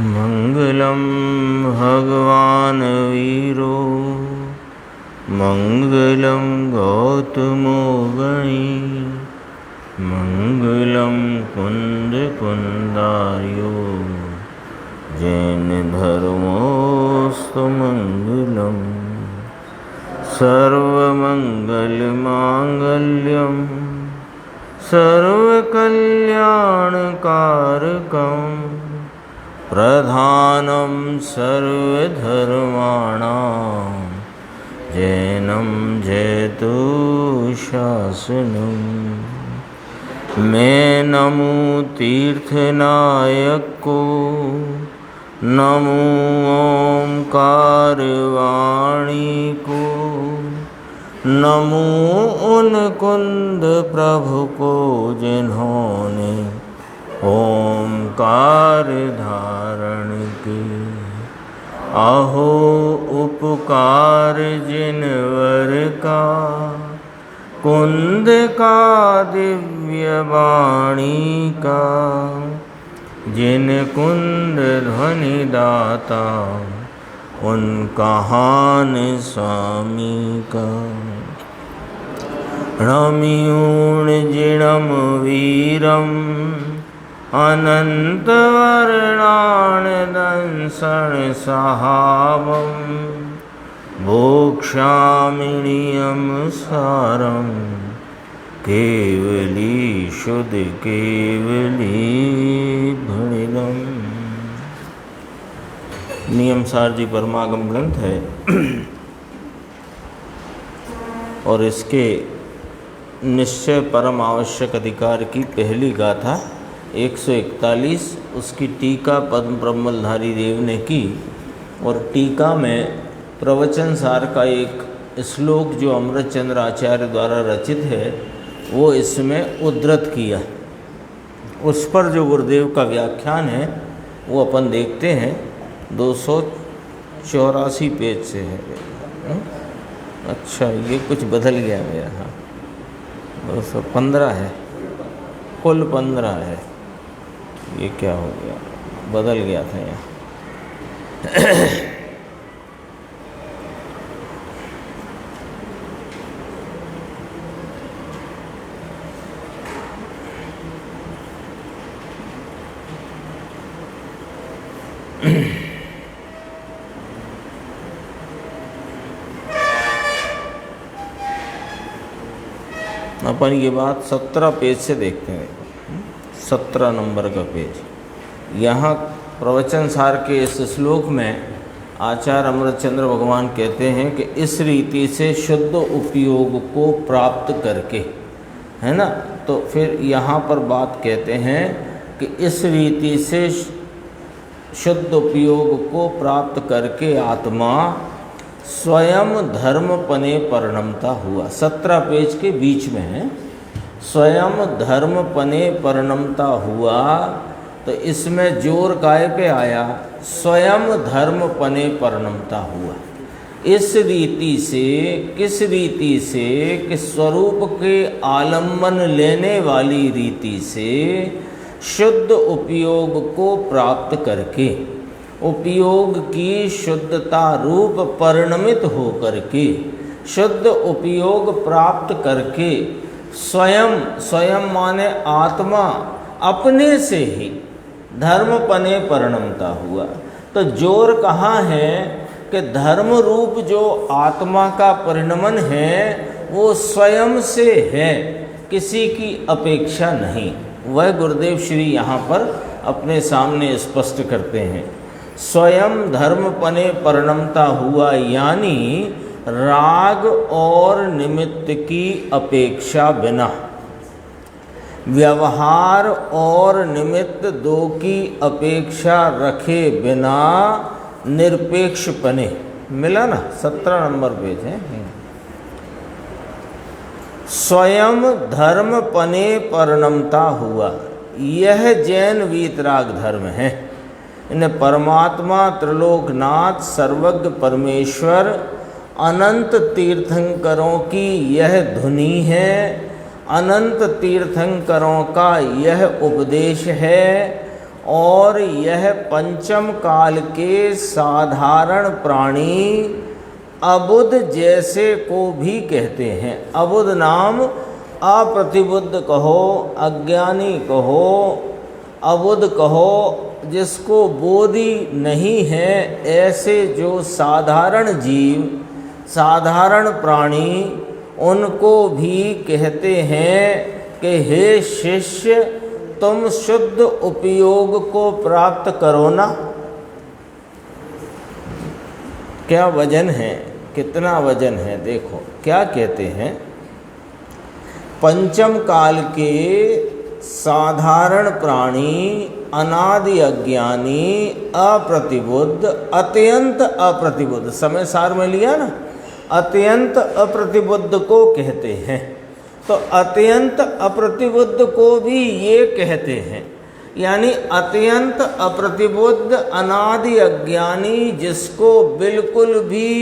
मंगलम भगवान वीरो मंगलम गौतमो गणी मंगलम कुंद कुंदार्यो जैन धर्मोस्तु मंगलम सर्वमंगलमांगल्यम सर्वकल्याणकारकं प्रधानं सर्वधर्माणां जैनं जयतु शासनं। मैं नमो तीर्थनायक को नमो ओंकारवाणी को नमो उन कुंद प्रभु को जिन्होंने ओंकार धारण की। अहो उपकार जिनवर का कुंद का दिव्य वाणी का जिन कुंद ध्वनि दाता उन कहान स्वामी का। रम्यूण जिणम वीरम अनंत वर्णान दंसण सहावम भोक्षामिणियम सारम केवली शुद्ध केवली भणिदम। नियम सार जी परमागम ग्रंथ है और इसके निश्चय परम आवश्यक अधिकार की पहली गाथा 141 उसकी टीका पद्म ब्रह्मलधारी देव ने की। और टीका में प्रवचन सार का एक श्लोक जो अमृतचंद्र आचार्य द्वारा रचित है वो इसमें उद्धृत किया। उस पर जो गुरुदेव का व्याख्यान है वो अपन देखते हैं। 284 पेज से है। अच्छा, ये कुछ बदल गया मेरा। हाँ, 215 है, कुल 15 है। ये क्या हो गया, बदल गया था यहाँ। अपन ये बात 17 पेज से देखते हैं। 17 नंबर का पेज। यहाँ प्रवचन सार के इस श्लोक में आचार्य अमृतचंद्र भगवान कहते हैं कि इस रीति से शुद्ध उपयोग को प्राप्त करके, है ना। तो फिर यहाँ पर बात कहते हैं कि इस रीति से शुद्ध उपयोग को प्राप्त करके आत्मा स्वयं धर्मपने परिणमता हुआ। 17 पेज के बीच में है, स्वयं धर्मपने परिणमता हुआ। तो इसमें जोर काय पे आया, स्वयं धर्मपने परिणमता हुआ। इस रीति से, किस रीति से कि स्वरूप के आलम्बन लेने वाली रीति से शुद्ध उपयोग को प्राप्त करके, उपयोग की शुद्धता रूप परिणमित हो करके, शुद्ध उपयोग प्राप्त करके स्वयं, स्वयं माने आत्मा अपने से ही धर्मपने परिणमता हुआ। तो जोर कहाँ है कि धर्म रूप जो आत्मा का परिणमन है वो स्वयं से है, किसी की अपेक्षा नहीं। वह गुरुदेव श्री यहाँ पर अपने सामने स्पष्ट करते हैं। स्वयं धर्मपने परिणमता हुआ यानी राग और निमित्त की अपेक्षा बिना, व्यवहार और निमित्त दो की अपेक्षा रखे बिना निरपेक्षपने। मिला ना, 17 नंबर पेज है। स्वयं धर्मपने परिणमता हुआ, यह जैन वीतराग धर्म है। इन्हें परमात्मा त्रिलोकनाथ सर्वज्ञ परमेश्वर अनंत तीर्थंकरों की यह धुनी है, अनंत तीर्थंकरों का यह उपदेश है और यह पंचम काल के साधारण प्राणी अबुध जैसे को भी कहते हैं। अबुध नाम अप्रतिबुद्ध कहो, अज्ञानी कहो, अबुध कहो, जिसको बोधि नहीं है, ऐसे जो साधारण जीव, साधारण प्राणी, उनको भी कहते हैं कि हे शिष्य, तुम शुद्ध उपयोग को प्राप्त करो ना। क्या वजन है, कितना वजन है, देखो क्या कहते हैं। पंचम काल के साधारण प्राणी, अनादि अज्ञानी, अप्रतिबुद्ध, अत्यंत अप्रतिबुद्ध, समय सार में लिया ना, अत्यंत अप्रतिबुद्ध को कहते हैं। तो अत्यंत अप्रतिबुद्ध को भी ये कहते हैं, यानी अत्यंत अप्रतिबुद्ध अनादि अज्ञानी, जिसको बिल्कुल भी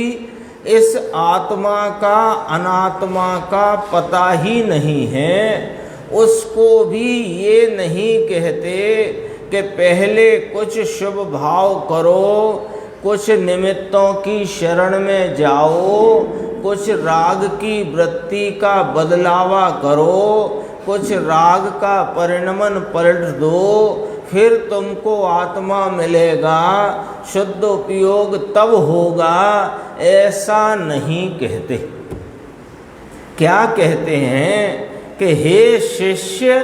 इस आत्मा का अनात्मा का पता ही नहीं है, उसको भी ये नहीं कहते कि पहले कुछ शुभ भाव करो, कुछ निमित्तों की शरण में जाओ, कुछ राग की वृत्ति का बदलावा करो, कुछ राग का परिणमन पलट दो, फिर तुमको आत्मा मिलेगा, शुद्ध उपयोग तब होगा, ऐसा नहीं कहते। क्या कहते हैं कि हे शिष्य,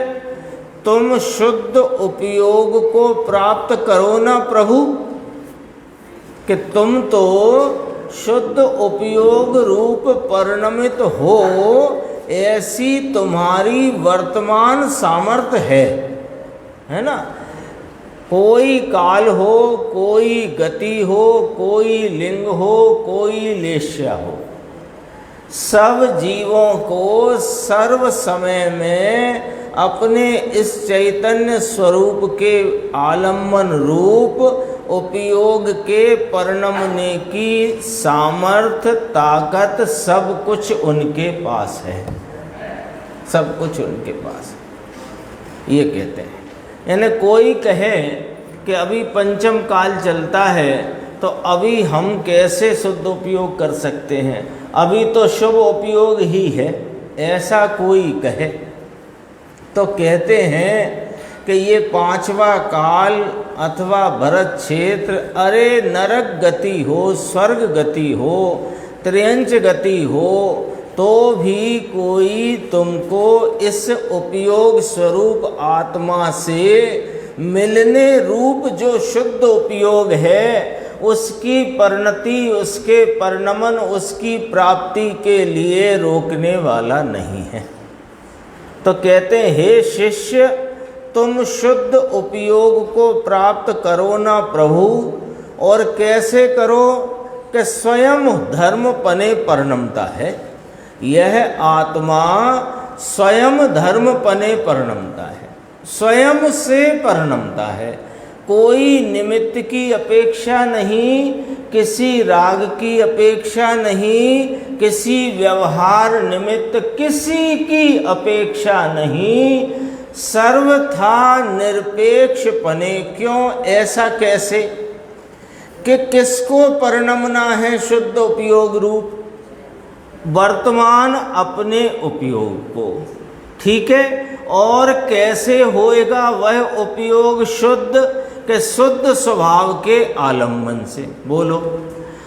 तुम शुद्ध उपयोग को प्राप्त करो ना प्रभु, कि तुम तो शुद्ध उपयोग रूप परिणमित हो, ऐसी तुम्हारी वर्तमान सामर्थ्य है ना। कोई काल हो, कोई गति हो, कोई लिंग हो, कोई लेश्या हो, सब जीवों को सर्व समय में अपने इस चैतन्य स्वरूप के आलम्बन रूप उपयोग के परिणमने की सामर्थ्य, ताकत, सब कुछ उनके पास है, सब कुछ उनके पास है, ये कहते हैं। यानी कोई कहे कि अभी पंचम काल चलता है, तो अभी हम कैसे शुद्ध उपयोग कर सकते हैं, अभी तो शुभ उपयोग ही है, ऐसा कोई कहे, तो कहते हैं कि ये पांचवा काल अथवा भरत क्षेत्र, अरे नरक गति हो, स्वर्ग गति हो, त्रियंच गति हो, तो भी कोई तुमको इस उपयोग स्वरूप आत्मा से मिलने रूप जो शुद्ध उपयोग है, उसकी परिणति, उसके परिणमन, उसकी प्राप्ति के लिए रोकने वाला नहीं है। तो कहते हैं हे शिष्य, तुम शुद्ध उपयोग को प्राप्त करो ना प्रभु, और कैसे करो कि स्वयं धर्म पने परिणमता है। यह आत्मा स्वयं धर्म पने परिणमता है, स्वयं से परिणमता है, कोई निमित्त की अपेक्षा नहीं, किसी राग की अपेक्षा नहीं, किसी व्यवहार निमित्त किसी की अपेक्षा नहीं, सर्वथा निरपेक्ष पने। क्यों, ऐसा कैसे कि किसको परिणमना है शुद्ध उपयोग रूप, वर्तमान अपने उपयोग को, ठीक है। और कैसे होएगा वह उपयोग शुद्ध, के शुद्ध स्वभाव के आलम्बन से। बोलो,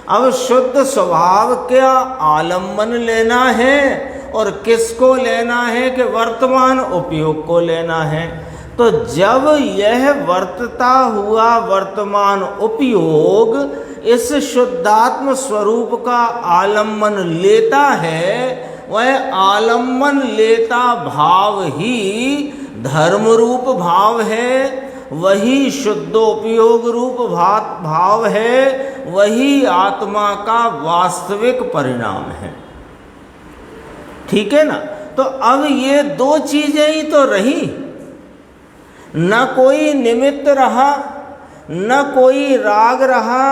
अब शुद्ध स्वभाव का आलम्बन लेना है और किसको लेना है, कि वर्तमान उपयोग को लेना है। तो जब यह वर्तता हुआ वर्तमान उपयोग इस शुद्धात्म स्वरूप का आलम्बन लेता है, वह आलम्बन लेता भाव ही धर्म रूप भाव है, वही शुद्धोपयोग रूप भाव है, वही आत्मा का वास्तविक परिणाम है, ठीक है ना। तो अब ये दो चीजें ही तो रही, न कोई निमित्त रहा, न कोई राग रहा,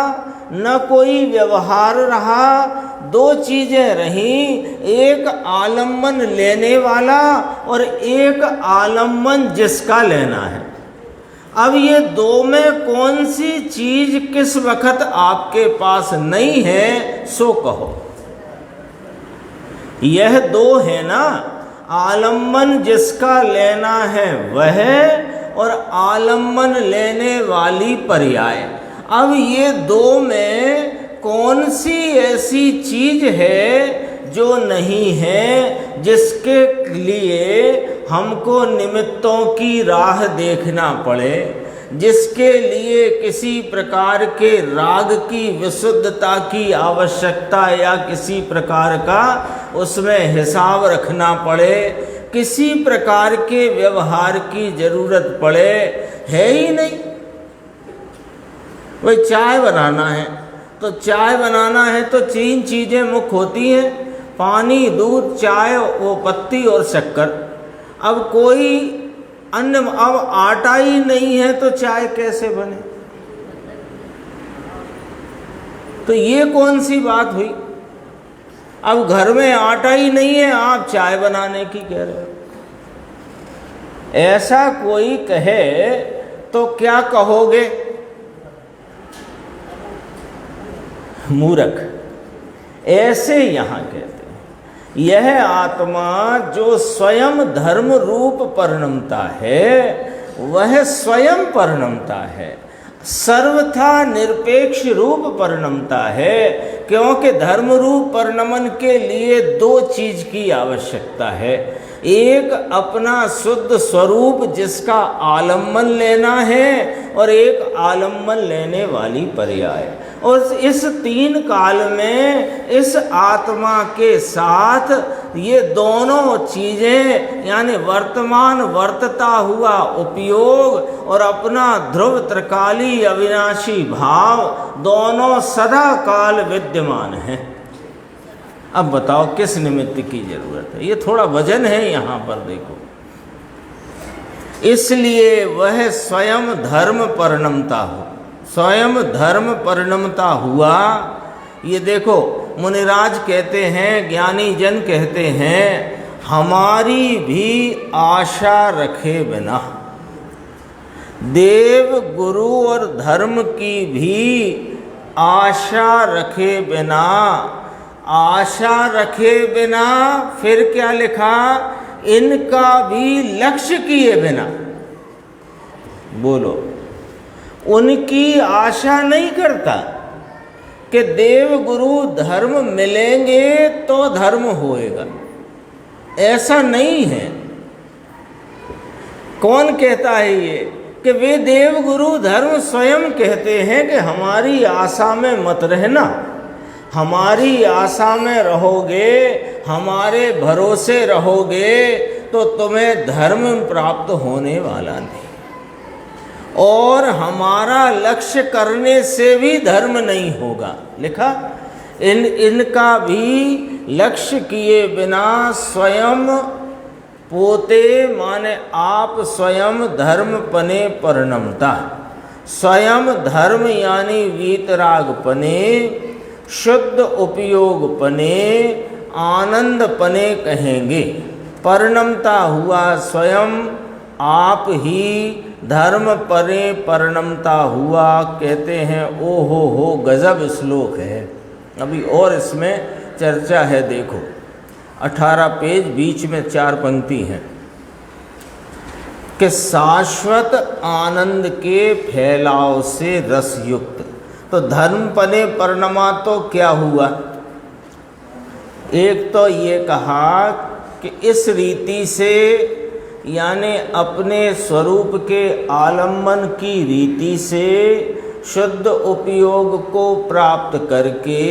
न कोई व्यवहार रहा, दो चीजें रहीं, एक आलम्बन लेने वाला और एक आलम्बन जिसका लेना है। अब ये दो में कौन सी चीज किस वक्त आपके पास नहीं है सो कहो। यह दो है ना, आलम्बन जिसका लेना है वह और आलम्बन लेने वाली पर्याय। अब ये दो में कौन सी ऐसी चीज है जो नहीं है, जिसके लिए हमको निमित्तों की राह देखना पड़े, जिसके लिए किसी प्रकार के राग की विशुद्धता की आवश्यकता या किसी प्रकार का उसमें हिसाब रखना पड़े, किसी प्रकार के व्यवहार की जरूरत पड़े, है ही नहीं। वही चाय बनाना है तो चाय बनाना है तो 3 चीजें मुख्य होती हैं, पानी, दूध, चाय, वो पत्ती और शक्कर। अब कोई अन्य, अब आटा ही नहीं है तो चाय कैसे बने? तो ये कौन सी बात हुई? अब घर में आटा ही नहीं है, आप चाय बनाने की कह रहे हो। ऐसा कोई कहे तो क्या कहोगे? मूर्ख। ऐसे यहां कहते हैं, यह आत्मा जो स्वयं धर्म रूप परिणमता है वह स्वयं परिणमता है, सर्वथा निरपेक्ष रूप परिणमता है। क्योंकि धर्म रूप परिणमन के लिए 2 चीज की आवश्यकता है, एक अपना शुद्ध स्वरूप जिसका आलम्बन लेना है और एक आलम्बन लेने वाली पर्याय। और इस 3 काल में इस आत्मा के साथ ये दोनों चीजें यानी वर्तमान वर्तता हुआ उपयोग और अपना ध्रुव त्रिकाली अविनाशी भाव दोनों सदा काल विद्यमान हैं। अब बताओ किस निमित्त की जरूरत है? ये थोड़ा वजन है यहाँ पर देखो। इसलिए वह स्वयं धर्म परिणमता हो, स्वयं धर्म परिणमता हुआ। ये देखो मुनिराज कहते हैं, ज्ञानी जन कहते हैं, हमारी भी आशा रखे बिना, देव गुरु और धर्म की भी आशा रखे बिना, आशा रखे बिना, फिर क्या लिखा? इनका भी लक्ष्य किए बिना। बोलो, उनकी आशा नहीं करता कि देव गुरु धर्म मिलेंगे तो धर्म होएगा, ऐसा नहीं है। कौन कहता है ये? कि वे देव गुरु धर्म स्वयं कहते हैं कि हमारी आशा में मत रहना, हमारी आशा में रहोगे, हमारे भरोसे रहोगे तो तुम्हें धर्म प्राप्त होने वाला नहीं, और हमारा लक्ष्य करने से भी धर्म नहीं होगा। लिखा, इनका भी लक्ष्य किए बिना स्वयं पोते माने आप स्वयं धर्म पने परिणमता, स्वयं धर्म यानी वीतराग पने, शुद्ध उपयोग पने, आनंद पने कहेंगे। परिणमता हुआ स्वयं आप ही धर्म परे परिणमता हुआ, कहते हैं। ओ हो गजब श्लोक है। अभी और इसमें चर्चा है। देखो 18 पेज, बीच में 4 पंक्ति हैं कि शाश्वत आनंद के फैलाव से रस युक्त। तो धर्म पने परिणमा तो क्या हुआ? एक तो ये कहा कि इस रीति से यानी अपने स्वरूप के आलम्बन की रीति से शुद्ध उपयोग को प्राप्त करके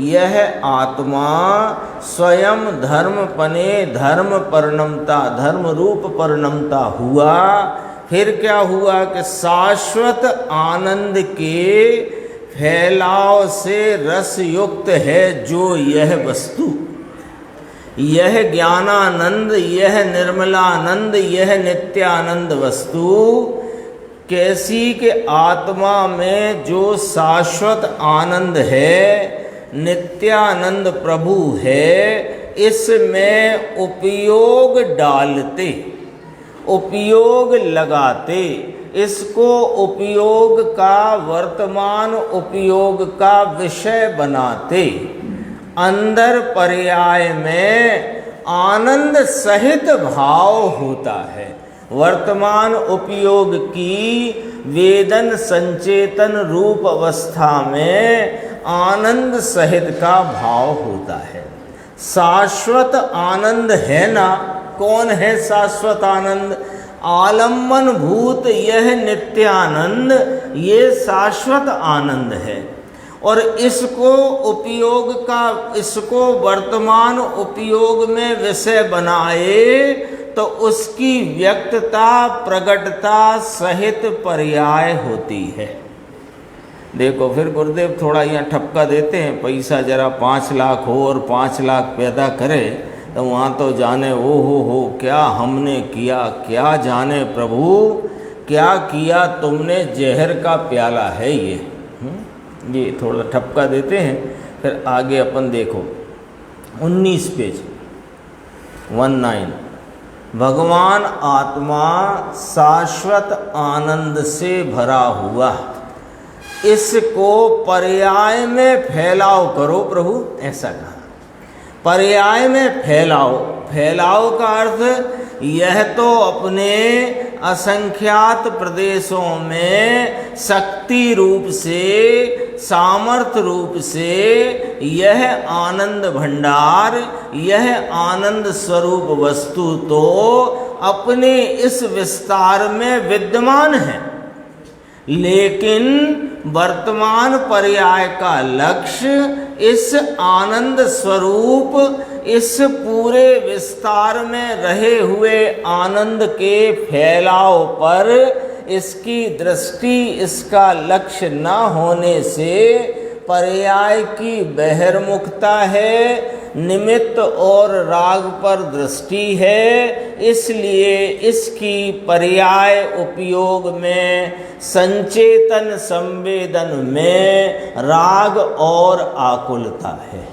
यह आत्मा स्वयं धर्म पने धर्म परिणमता, धर्म रूप परिणमता हुआ। फिर क्या हुआ कि शाश्वत आनंद के फैलाव से रस युक्त है जो यह वस्तु, यह ज्ञानानंद, यह निर्मलानंद, यह नित्यानंद वस्तु। कैसी के आत्मा में जो शाश्वत आनंद है, नित्यानंद प्रभु है, इसमें उपयोग डालते, उपयोग लगाते, इसको उपयोग का, वर्तमान उपयोग का विषय बनाते, अंदर पर्याय में आनंद सहित भाव होता है। वर्तमान उपयोग की वेदन संचेतन रूप अवस्था में आनंद सहित का भाव होता है। शाश्वत आनंद है ना? कौन है शाश्वत आनंद? आलम्बन भूत यह नित्यानंद, ये शाश्वत आनंद है। और इसको उपयोग का, इसको वर्तमान उपयोग में विषय बनाए तो उसकी व्यक्तता प्रगटता सहित पर्याय होती है। देखो फिर गुरुदेव थोड़ा यहाँ ठपका देते हैं, पैसा जरा 5 लाख हो और 5 लाख पैदा करे तो वहाँ तो जाने ओ हो क्या हमने किया, क्या जाने प्रभु क्या किया तुमने, जहर का प्याला है ये थोड़ा ठपका देते हैं। फिर आगे अपन देखो 19 पेज 19, भगवान आत्मा शाश्वत आनंद से भरा हुआ, इसको पर्याय में फैलाव करो प्रभु, ऐसा कहा। पर्याय में फैलाओ, फैलाओ का अर्थ यह तो अपने असंख्यात प्रदेशों में शक्ति रूप से, सामर्थ्य रूप से यह आनंद भंडार, यह आनंद स्वरूप वस्तु तो अपने इस विस्तार में विद्यमान है, लेकिन वर्तमान पर्याय का लक्ष्य इस आनंद स्वरूप, इस पूरे विस्तार में रहे हुए आनंद के फैलाव पर इसकी दृष्टि, इसका लक्ष्य न होने से पर्याय की बहिर्मुखता है, निमित्त और राग पर दृष्टि है। इसलिए इसकी पर्याय उपयोग में संचेतन संवेदन में राग और आकुलता है।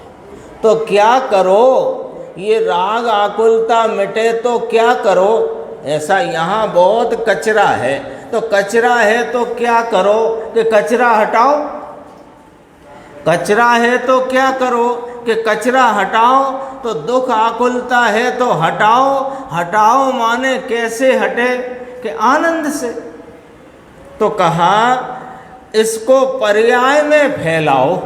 तो क्या करो, ये राग आकुलता मिटे तो क्या करो? ऐसा यहाँ बहुत कचरा है, तो कचरा है तो क्या करो कि कचरा हटाओ। कचरा है तो क्या करो कि कचरा हटाओ। तो दुख आकुलता है तो हटाओ। हटाओ माने कैसे हटे कि आनंद से। तो कहा इसको पर्याय में फैलाओ।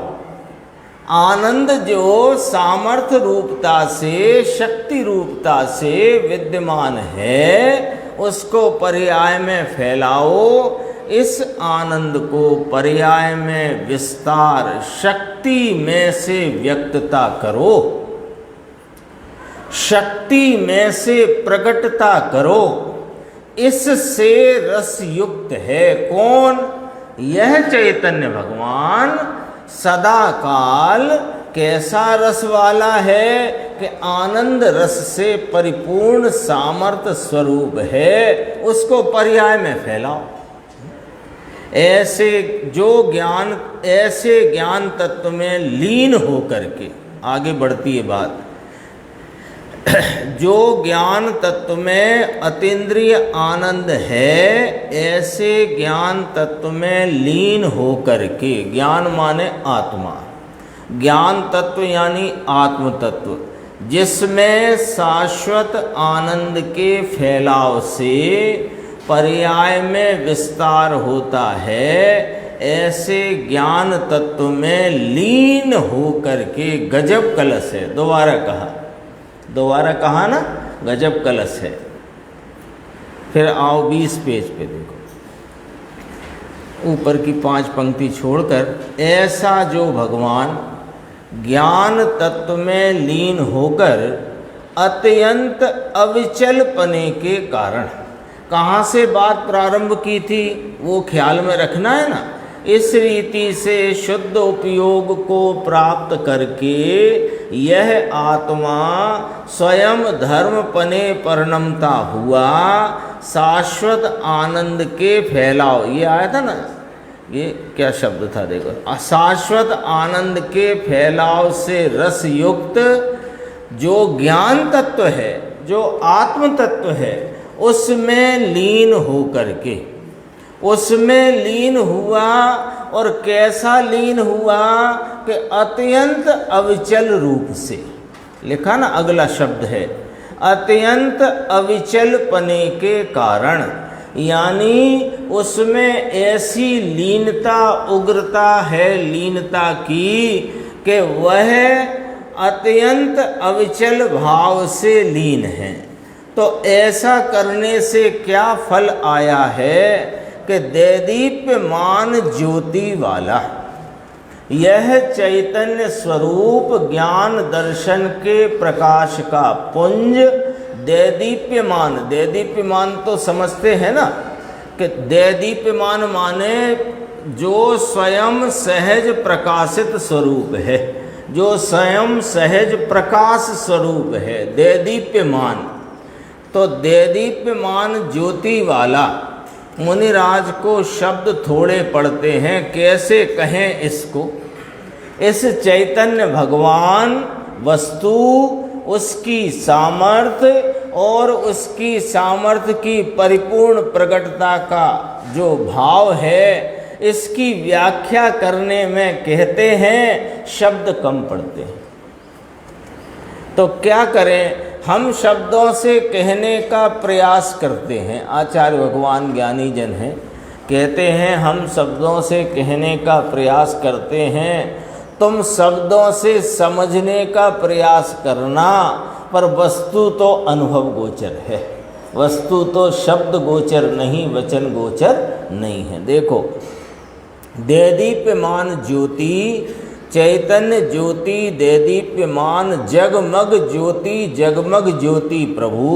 आनंद जो सामर्थ्य रूपता से, शक्ति रूपता से विद्यमान है, उसको पर्याय में फैलाओ। इस आनंद को पर्याय में विस्तार, शक्ति में से व्यक्तता करो, शक्ति में से प्रकटता करो। इससे रस युक्त है कौन? यह चैतन्य भगवान सदा काल कैसा रस वाला है कि आनंद रस से परिपूर्ण सामर्थ्य स्वरूप है। उसको पर्याय में फैलाओ। ऐसे जो ज्ञान, ऐसे ज्ञान तत्व में लीन होकर के आगे बढ़ती है बात। जो ज्ञान तत्व में अतीन्द्रिय आनंद है, ऐसे ज्ञान तत्व में लीन होकर के, ज्ञान माने आत्मा, ज्ञान तत्व यानी आत्म तत्व, जिसमें शाश्वत आनंद के फैलाव से पर्याय में विस्तार होता है, ऐसे ज्ञान तत्व में लीन होकर के गजब कलश है। दोबारा कहा ना, गजब कलश है। फिर आओ 20 पेज पे देखो, ऊपर की 5 पंक्ति छोड़कर, ऐसा जो भगवान ज्ञान तत्व में लीन होकर अत्यंत अविचल पने के कारण, कहाँ से बात प्रारंभ की थी वो ख्याल में रखना है ना। इस रीति से शुद्ध उपयोग को प्राप्त करके यह आत्मा स्वयं धर्म पने परिणमता हुआ, शाश्वत आनंद के फैलाव, ये आया था ना, ये क्या शब्द था देखो, शाश्वत आनंद के फैलाव से रस युक्त जो ज्ञान तत्व है, जो आत्म तत्व है, उसमें लीन हो करके, उसमें लीन हुआ। और कैसा लीन हुआ कि अत्यंत अविचल रूप से, लिखा ना अगला शब्द है अत्यंत अविचल पने के कारण, यानी उसमें ऐसी लीनता उग्रता है लीनता की कि वह अत्यंत अविचल भाव से लीन है। तो ऐसा करने से क्या फल आया है कि दैदीप्यमान ज्योति वाला यह चैतन्य स्वरूप ज्ञान दर्शन के प्रकाश का पुंज दैदीप्यमान, दैदीप्यमान तो समझते हैं ना कि दैदीप्यमान माने जो स्वयं सहज प्रकाशित स्वरूप है, जो स्वयं सहज प्रकाश स्वरूप है, दैदीप्यमान। तो दैदीप्यमान ज्योति वाला मुनिराज को शब्द थोड़े पढ़ते हैं, कैसे कहें इसको। इस चैतन्य भगवान वस्तु, उसकी सामर्थ्य और उसकी सामर्थ्य की परिपूर्ण प्रकटता का जो भाव है, इसकी व्याख्या करने में कहते हैं शब्द कम पड़ते हैं। तो क्या करें, हम शब्दों से कहने का प्रयास करते हैं। आचार्य भगवान ज्ञानी जन हैं, कहते हैं हम शब्दों से कहने का प्रयास करते हैं, तुम शब्दों से समझने का प्रयास करना, पर वस्तु तो अनुभव गोचर है, वस्तु तो शब्द गोचर नहीं, वचन गोचर नहीं है। देखो, दैदीप्यमान ज्योति, चैतन्य ज्योति, दैदीप्यमान जगमग ज्योति, जगमग ज्योति प्रभु,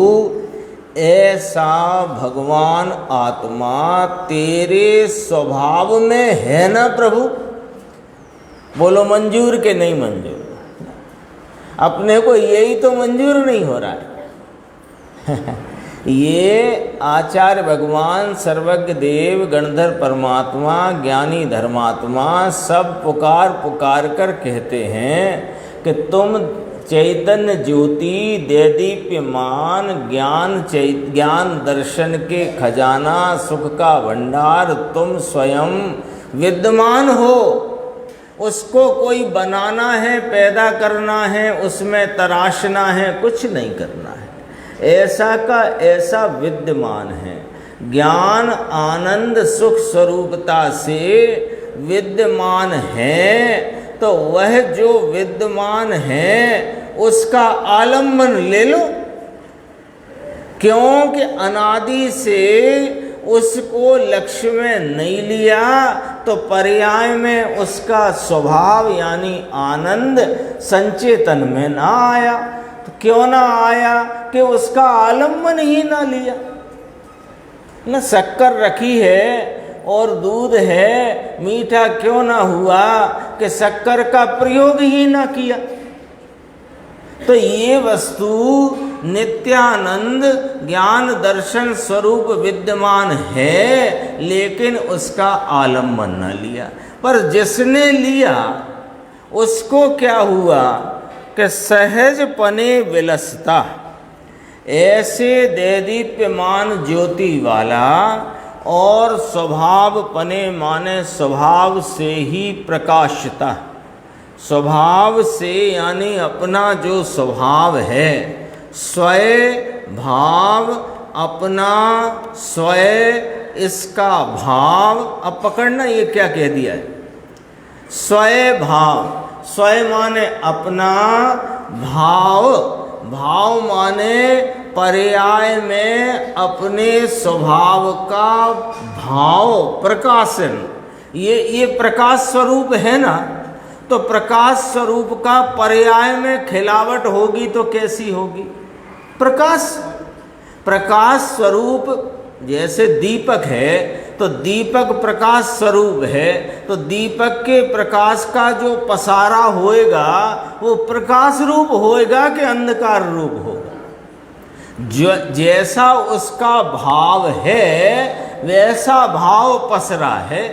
ऐसा भगवान आत्मा तेरे स्वभाव में है ना प्रभु? बोलो मंजूर के नहीं मंजूर? अपने को यही तो मंजूर नहीं हो रहा है। ये आचार्य भगवान सर्वज्ञ देव गणधर परमात्मा ज्ञानी धर्मात्मा सब पुकार पुकार कर कहते हैं कि तुम चैतन्य ज्योति दैदीप्यमान ज्ञान दर्शन के खजाना सुख का भंडार तुम स्वयं विद्यमान हो। उसको कोई बनाना है, पैदा करना है, उसमें तराशना है, कुछ नहीं करना है, ऐसा का ऐसा विद्यमान है। ज्ञान आनंद सुख स्वरूपता से विद्यमान है, तो वह जो विद्यमान है उसका आलम्बन ले लो, क्योंकि अनादि से उसको लक्ष्य में नहीं लिया, तो पर्याय में उसका स्वभाव यानी आनंद संचेतन में ना आया। तो क्यों ना आया कि उसका आलम्बन ही ना लिया। न शक्कर रखी है और दूध है, मीठा क्यों ना हुआ कि शक्कर का प्रयोग ही ना किया। तो ये वस्तु नित्यानंद ज्ञान दर्शन स्वरूप विद्यमान है, लेकिन उसका आलम्बन न लिया। पर जिसने लिया उसको क्या हुआ कि सहज पने विलसता, ऐसे दैदीप्यमान ज्योति वाला और स्वभाव पने माने स्वभाव से ही प्रकाशता, स्वभाव से यानी अपना जो स्वभाव है, स्वयं भाव, अपना स्वयं इसका भाव। अब पकड़ना ये क्या कह दिया है, स्वयं भाव, स्वयं माने अपना, भाव, भाव माने पर्याय में अपने स्वभाव का भाव प्रकाशन। ये प्रकाश स्वरूप है ना, तो प्रकाश स्वरूप का पर्याय में खिलावट होगी तो कैसी होगी? प्रकाश स्वरूप जैसे दीपक है, तो दीपक प्रकाश स्वरूप है, तो दीपक के प्रकाश का जो पसारा होएगा वो प्रकाश रूप होएगा कि अंधकार रूप होगा। जो जैसा उसका भाव है वैसा भाव पसरा है।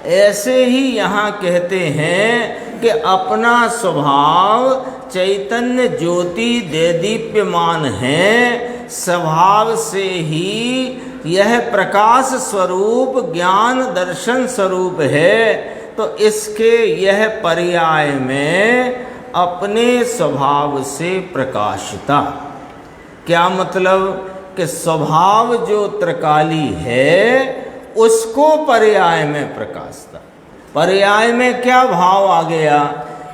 ऐसे ही यहाँ कहते हैं कि अपना स्वभाव चैतन्य ज्योति दैदीप्यमान है, स्वभाव से ही यह प्रकाश स्वरूप ज्ञान दर्शन स्वरूप है, तो इसके यह पर्याय में अपने स्वभाव से प्रकाशिता। क्या मतलब कि स्वभाव जो त्रिकाली है उसको पर्याय में प्रकाशता। पर्याय में क्या भाव आ गया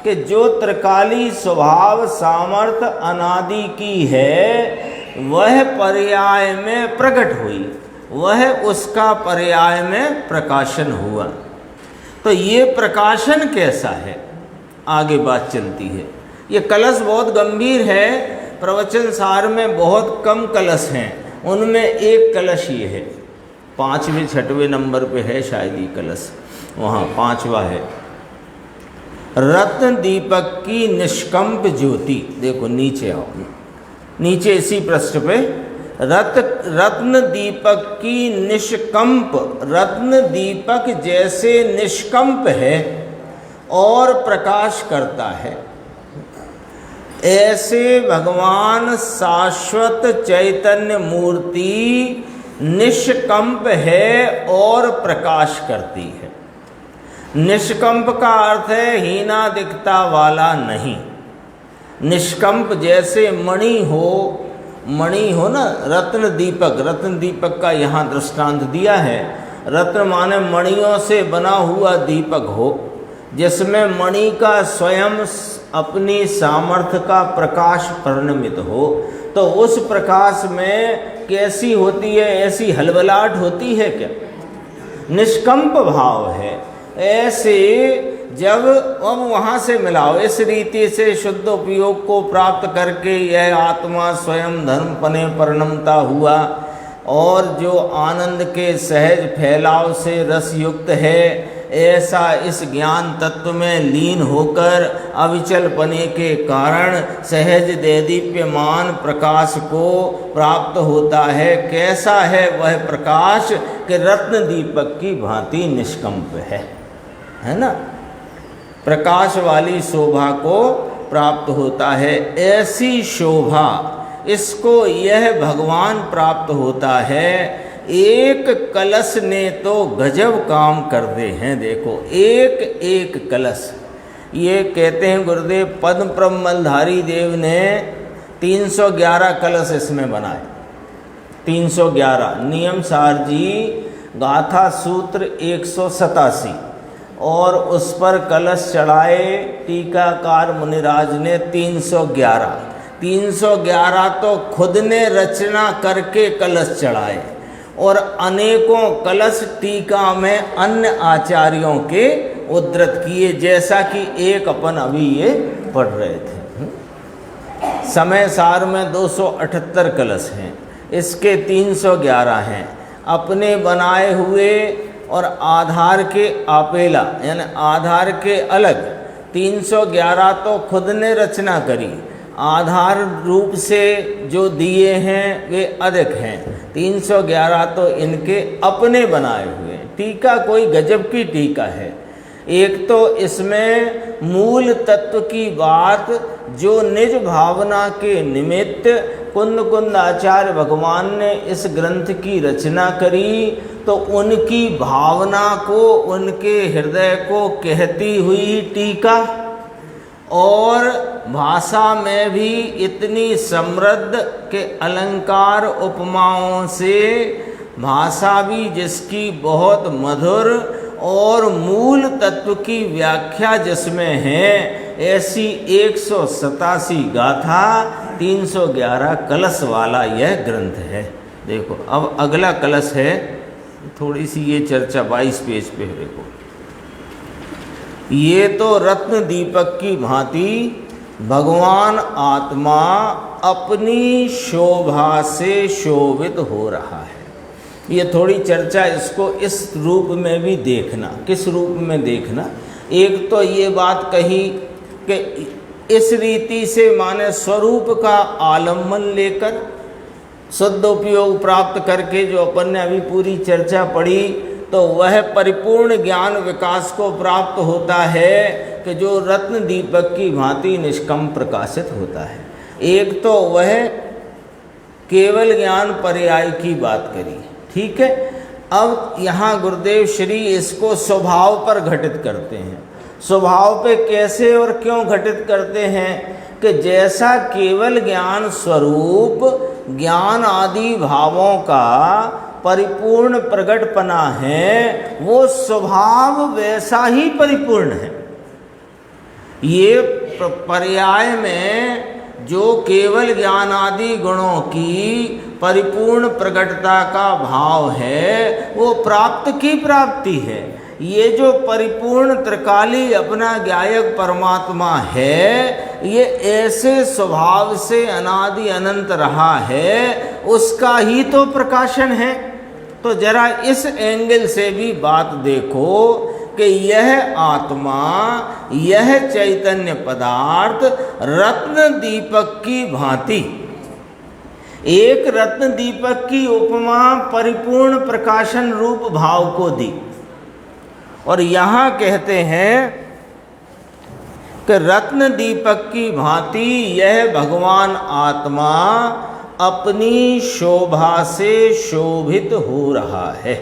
कि जो त्रिकाली स्वभाव सामर्थ्य अनादि की है वह पर्याय में प्रकट हुई, वह उसका पर्याय में प्रकाशन हुआ। तो ये प्रकाशन कैसा है, आगे बात चलती है। ये कलश बहुत गंभीर है, प्रवचन सार में बहुत कम कलश हैं, उनमें एक कलश ये है, 5वें 6वें नंबर पे है शायद ये कलश, वहाँ 5वां है। रत्न दीपक की निष्कंप ज्योति, देखो नीचे आओ, नीचे इसी पृष्ठ पे रत्न दीपक की निष्कंप, रत्न दीपक जैसे निष्कंप है और प्रकाश करता है, ऐसे भगवान शाश्वत चैतन्य मूर्ति निष्कंप है और प्रकाश करती है। निष्कंप का अर्थ है हीनादिकता वाला नहीं। निष्कंप जैसे मणि हो ना, रत्न दीपक का यहाँ दृष्टांत दिया है। रत्न माने मणियों से बना हुआ दीपक हो, जिसमें मणि का स्वयं अपनी सामर्थ्य का प्रकाश परिणमित हो, तो उस प्रकाश में कैसी होती है, ऐसी हलबलाहट होती है क्या? निष्कंप भाव है। ऐसे जब अब वहाँ से मिलाओ, इस रीति से शुद्ध उपयोग को प्राप्त करके यह आत्मा स्वयं धर्मपने परिणमता हुआ और जो आनंद के सहज फैलाव से रस युक्त है, ऐसा इस ज्ञान तत्व में लीन होकर अविचल पने के कारण सहज देदीप्यमान प्रकाश को प्राप्त होता है। कैसा है वह प्रकाश कि रत्न दीपक की भांति निष्कंप है ना, प्रकाश वाली शोभा को प्राप्त होता है। ऐसी शोभा इसको यह भगवान प्राप्त होता है। एक कलश ने तो गजब काम कर दे हैं, देखो एक एक कलश। ये कहते हैं गुरुदेव पद्म मलधारी देव ने 311 कलश इसमें बनाए, 311। नियम सार जी गाथा सूत्र 187 और उस पर कलश चढ़ाए टीकाकार मुनिराज ने 311। 311 तो खुद ने रचना करके कलश चढ़ाए और अनेकों कलश टीका में अन्य आचार्यों के उद्धृत किए, जैसा कि एक अपन अभी ये पढ़ रहे थे। समय सार में 278 कलश हैं, इसके 311 हैं अपने बनाए हुए और आधार के आपेला यानी आधार के अलग। 311 तो खुद ने रचना करी, आधार रूप से जो दिए हैं वे अधिक हैं। 311 तो इनके अपने बनाए हुए। टीका कोई गजब की टीका है। एक तो इसमें मूल तत्व की बात जो निज भावना के निमित्त कुंद आचार्य भगवान ने इस ग्रंथ की रचना करी, तो उनकी भावना को, उनके हृदय को कहती हुई टीका, और भाषा में भी इतनी समृद्ध के अलंकार उपमाओं से भाषा भी जिसकी बहुत मधुर और मूल तत्व की व्याख्या जिसमें है, ऐसी 187 गाथा 311 कलश वाला यह ग्रंथ है। देखो अब अगला कलश है, थोड़ी सी ये चर्चा 22 पेज पे है। देखो ये तो रत्न दीपक की भांति भगवान आत्मा अपनी शोभा से शोभित हो रहा है। ये थोड़ी चर्चा, इसको इस रूप में भी देखना। किस रूप में देखना? एक तो ये बात कही कि इस रीति से माने स्वरूप का आलम्बन लेकर शुद्ध उपयोग प्राप्त करके, जो अपन ने अभी पूरी चर्चा पढ़ी, तो वह परिपूर्ण ज्ञान विकास को प्राप्त होता है कि जो रत्न दीपक की भांति निष्कंप प्रकाशित होता है। एक तो वह केवल ज्ञान पर्याय की बात करी, ठीक है। अब यहाँ गुरुदेव श्री इसको स्वभाव पर घटित करते हैं। स्वभाव पे कैसे और क्यों घटित करते हैं कि जैसा केवल ज्ञान स्वरूप ज्ञान आदि भावों का परिपूर्ण प्रकटपना है, वो स्वभाव वैसा ही परिपूर्ण है। ये पर्याय में जो केवल ज्ञान आदि गुणों की परिपूर्ण प्रकटता का भाव है, वो प्राप्त की प्राप्ति है। ये जो परिपूर्ण त्रिकाली अपना ज्ञायक परमात्मा है, ये ऐसे स्वभाव से अनादि अनंत रहा है, उसका ही तो प्रकाशन है। तो जरा इस एंगल से भी बात देखो कि यह आत्मा, यह चैतन्य पदार्थ रत्न दीपक की भांति, एक रत्न दीपक की उपमा परिपूर्ण प्रकाशन रूप भाव को दी। और यहाँ कहते हैं कि रत्न दीपक की भांति यह भगवान आत्मा अपनी शोभा से शोभित हो रहा है।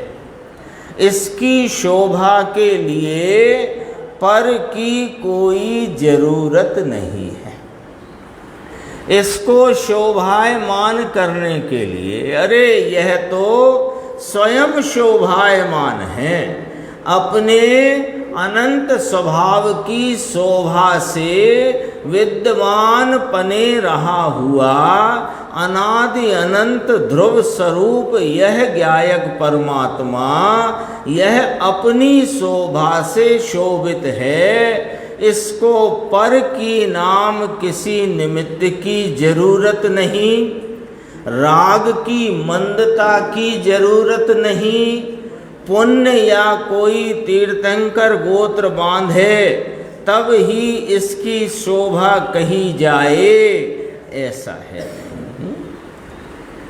इसकी शोभा के लिए पर की कोई जरूरत नहीं है। इसको शोभायमान करने के लिए, अरे यह तो स्वयं शोभायमान है, अपने अनंत स्वभाव की शोभा से विद्यमान पने रहा हुआ अनादि अनंत ध्रुव स्वरूप यह ज्ञायक परमात्मा, यह अपनी शोभा से शोभित है। इसको पर की नाम किसी निमित्त की जरूरत नहीं, राग की मंदता की जरूरत नहीं, पुण्य या कोई तीर्थंकर गोत्र बांधे तब ही इसकी शोभा कही जाए, ऐसा है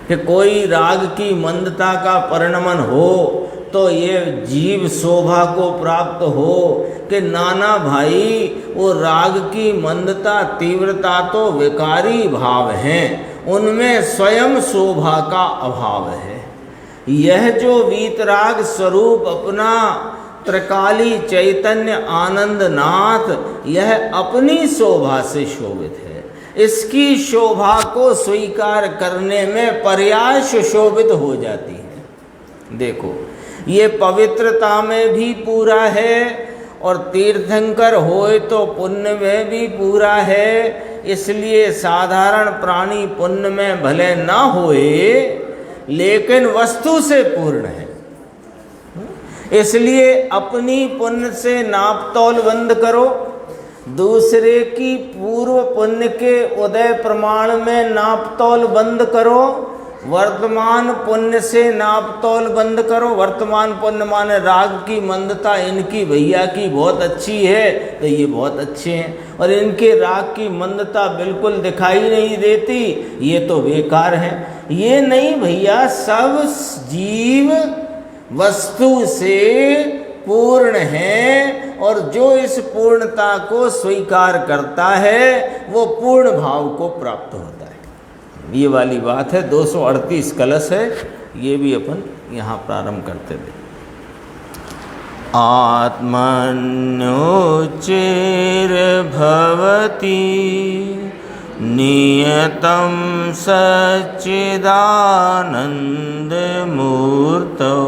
कि कोई राग की मंदता का परिणमन हो तो ये जीव शोभा को प्राप्त हो कि नाना भाई, वो राग की मंदता तीव्रता तो विकारी भाव हैं, उनमें स्वयं शोभा का अभाव है। यह जो वीतराग स्वरूप अपना त्रिकाली चैतन्य आनंद नाथ, यह अपनी शोभा से शोभित है। इसकी शोभा को स्वीकार करने में पर्याय सुशोभित हो जाती है। देखो, ये पवित्रता में भी पूरा है और तीर्थंकर होए तो पुण्य में भी पूरा है। इसलिए साधारण प्राणी पुण्य में भले ना होए, लेकिन वस्तु से पूर्ण है। इसलिए अपनी पुण्य से नाप तौल बंद करो, दूसरे की पूर्व पुण्य के उदय प्रमाण में नाप तौल बंद करो, वर्तमान पुण्य से नाप तौल बंद करो। वर्तमान पुण्य माने राग की मंदता, इनकी भैया की बहुत अच्छी है तो ये बहुत अच्छे हैं, और इनके राग की मंदता बिल्कुल दिखाई नहीं देती, ये तो बेकार हैं। ये नहीं भैया, सब जीव वस्तु से पूर्ण है, और जो इस पूर्णता को स्वीकार करता है वो पूर्ण भाव को प्राप्त होता है। ये वाली बात है। 238 कलश है, ये भी अपन यहाँ प्रारंभ करते थे। आत्मन्योचिर्भवति नियतं सच्चिदानन्दमूर्तौ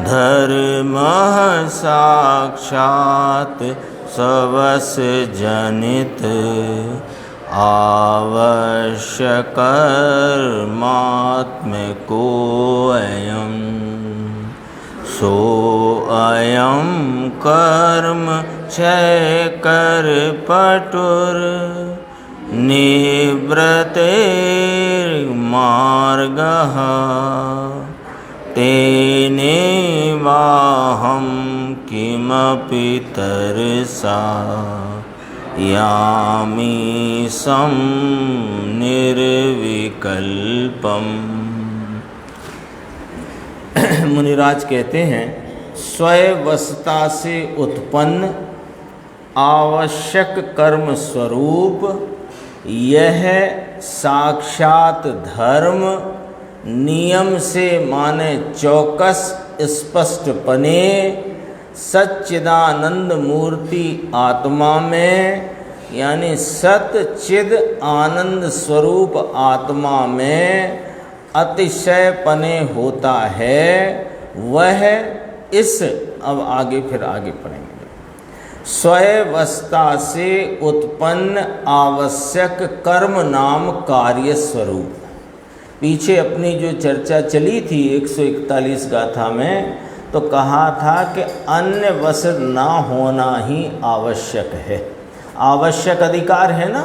धर्मः साक्षात् सवसजनित आवश्यकर्मात्मकोऽयं सोऽयं कर्म क्षयकरपटुर्निवृत्तिर्मार्गः तेनेवाहं किमपि तरसा यामि सं निर्विकल्पम्। मुनिराज कहते हैं, स्वयवस्ता से उत्पन्न आवश्यक कर्म स्वरूप यह साक्षात धर्म, नियम से माने चौकस स्पष्टपने, सच्चिदानंद मूर्ति आत्मा में, यानी सत चिद आनंद स्वरूप आत्मा में अतिशय पने होता है। वह इस, अब आगे फिर आगे पढ़ेंगे, स्वयवस्था से उत्पन्न आवश्यक कर्म नाम कार्य स्वरूप। पीछे अपनी जो चर्चा चली थी 141 गाथा में, तो कहा था कि अन्य वश ना होना ही आवश्यक है। आवश्यक अधिकार है ना,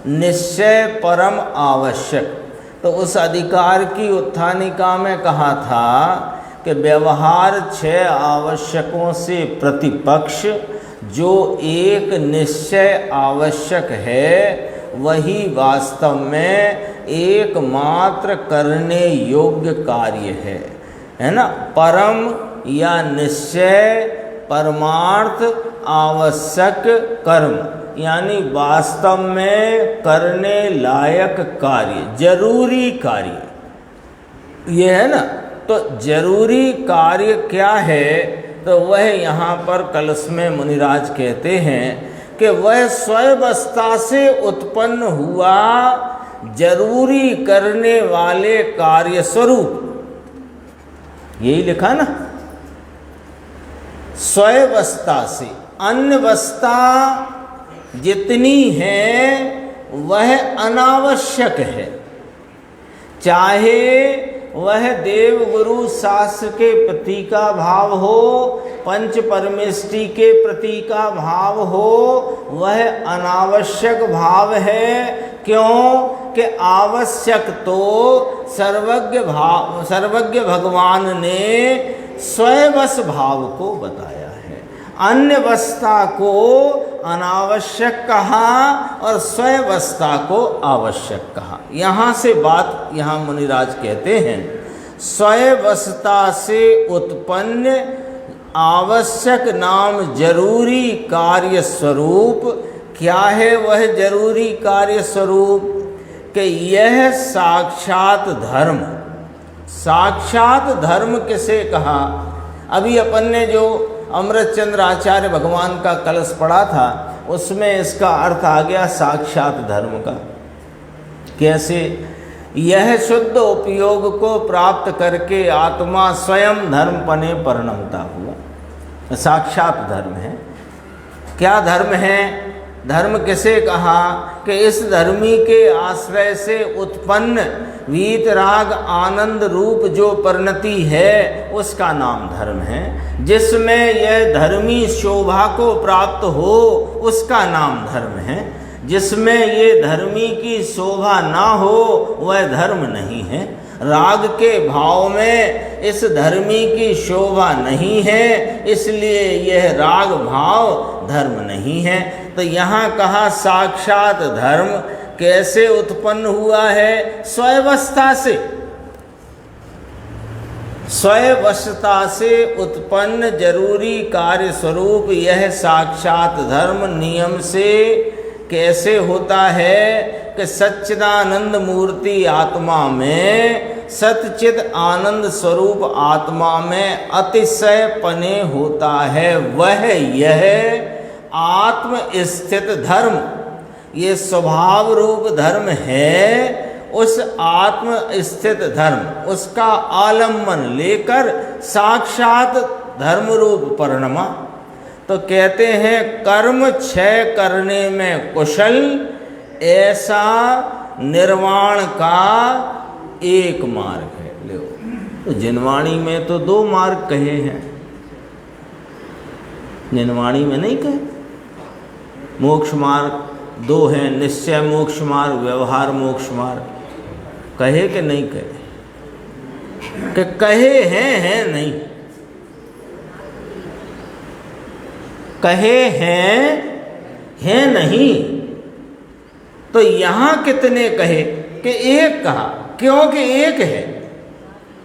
निश्चय परम आवश्यक। तो उस अधिकार की उत्थानिका में कहा था कि व्यवहार 6 आवश्यकों से प्रतिपक्ष जो एक निश्चय आवश्यक है, वही वास्तव में एकमात्र करने योग्य कार्य है ना। परम या निश्चय परमार्थ आवश्यक कर्म, यानी वास्तव में करने लायक कार्य, जरूरी कार्य, ये है ना। तो जरूरी कार्य क्या है, तो वह यहाँ पर कलश में मुनिराज कहते हैं कि वह स्वयवस्था से उत्पन्न हुआ जरूरी करने वाले कार्य स्वरूप, यही लिखा ना, स्वयवस्था से। अन्यवस्था जितनी है वह अनावश्यक है, चाहे वह देव गुरु शास्त्र के प्रति का भाव हो, पंच परमेष्टि के प्रति का भाव हो, वह अनावश्यक भाव है। क्यों कि आवश्यक तो सर्वज्ञ भगवान ने स्वयवश भाव को बताया है। अन्यवस्था को अनावश्यक कहा और स्वयवस्था को आवश्यक कहा। यहाँ से बात, यहाँ मुनिराज कहते हैं, स्वयवस्था से उत्पन्न आवश्यक नाम जरूरी कार्य स्वरूप। क्या है वह जरूरी कार्य स्वरूप? कि यह साक्षात धर्म। साक्षात धर्म किसे कहा? अभी अपन ने जो अमृतचंद्र आचार्य भगवान का कलश पढ़ा था, उसमें इसका अर्थ आ गया साक्षात धर्म का। कैसे? यह शुद्ध उपयोग को प्राप्त करके आत्मा स्वयं धर्म पने परिणमता हुआ, साक्षात धर्म है। क्या धर्म है? धर्म किसे कहा? कि इस धर्मी के आश्रय से उत्पन्न वीतराग आनंद रूप जो परिणति है, उसका नाम धर्म है। जिसमें यह धर्मी शोभा को प्राप्त हो, उसका नाम धर्म है। जिसमें ये धर्मी की शोभा ना हो, वह धर्म नहीं है। राग के भाव में इस धर्मी की शोभा नहीं है, इसलिए यह राग भाव धर्म नहीं है। तो यहाँ कहा साक्षात धर्म कैसे उत्पन्न हुआ है? स्वयवस्था से। स्वयवस्था से उत्पन्न जरूरी कार्य स्वरूप यह साक्षात धर्म नियम से कैसे होता है? कि सच्चिदानंद मूर्ति आत्मा में, सतचिद आनंद स्वरूप आत्मा में अतिशय पने होता है। वह यह आत्म स्थित धर्म, ये स्वभाव रूप धर्म है। उस आत्म स्थित धर्म, उसका आलम्बन लेकर साक्षात धर्म रूप परिणमा। तो कहते हैं कर्म क्षय करने में कुशल, ऐसा निर्वाण का एक मार्ग है। लो, तो जिनवाणी में तो 2 मार्ग कहे हैं, जिनवाणी में नहीं कहे। मोक्ष मार्ग 2 हैं, निश्चय मोक्ष मार्ग, व्यवहार मोक्ष मार्ग। कहे कि नहीं कहे? कि कहे हैं नहीं, कहे हैं नहीं। तो यहाँ कितने कहे? कि एक कहा। क्योंकि एक है।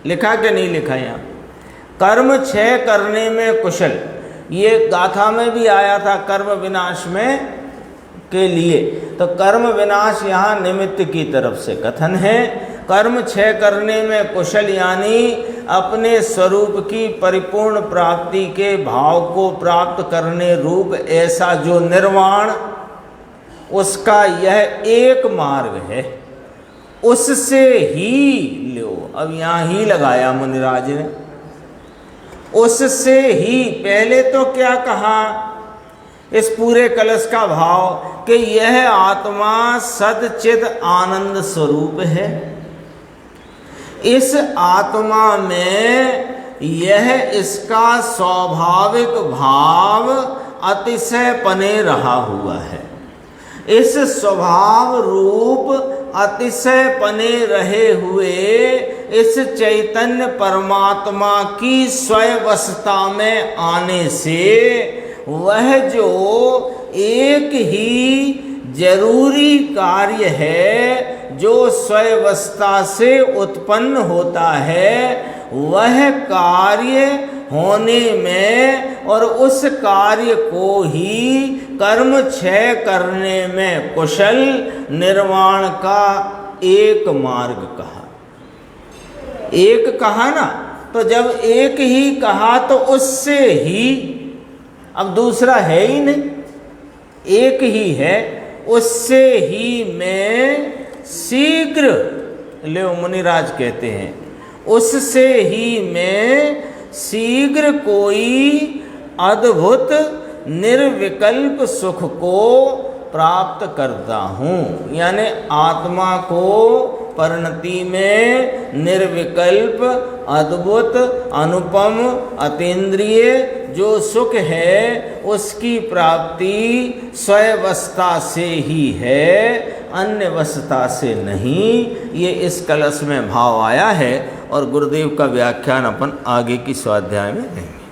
लिखा कि नहीं लिखा? यहाँ कर्म क्षय करने में कुशल, ये गाथा में भी आया था। कर्म विनाश में के लिए। तो कर्म विनाश यहाँ निमित्त की तरफ से कथन है। कर्म क्षय करने में कुशल यानी अपने स्वरूप की परिपूर्ण प्राप्ति के भाव को प्राप्त करने रूप ऐसा जो निर्वाण, उसका यह एक मार्ग है, उससे ही लो। अब यहाँ ही लगाया मुनिराज ने, उससे ही। पहले तो क्या कहा इस पूरे कलश का भाव कि यह आत्मा सदचिद आनंद स्वरूप है। इस आत्मा में यह इसका स्वाभाविक भाव अतिशय पने रहा हुआ है। इस स्वभाव रूप अतिशय पने रहे हुए इस चैतन्य परमात्मा की स्वयंवस्था में आने से वह जो एक ही जरूरी कार्य है जो स्वयंवस्था से उत्पन्न होता है, वह कार्य होने में और उस कार्य को ही कर्म क्षय करने में कुशल निर्वाण का एक मार्ग कहा। एक कहा ना, तो जब एक ही कहा तो उससे ही, अब दूसरा है ही नहीं, एक ही है, उससे ही मैं शीघ्र, ले मुनिराज कहते हैं, उससे ही मैं शीघ्र कोई अद्भुत निर्विकल्प सुख को प्राप्त करता हूँ। यानी आत्मा को परिणति में निर्विकल्प, अद्भुत, अनुपम, अतीन्द्रिय जो सुख है उसकी प्राप्ति स्वयंवस्था से ही है, अन्यवस्था से नहीं। ये इस कलश में भाव आया है और गुरुदेव का व्याख्यान अपन आगे की स्वाध्याय में देंगे।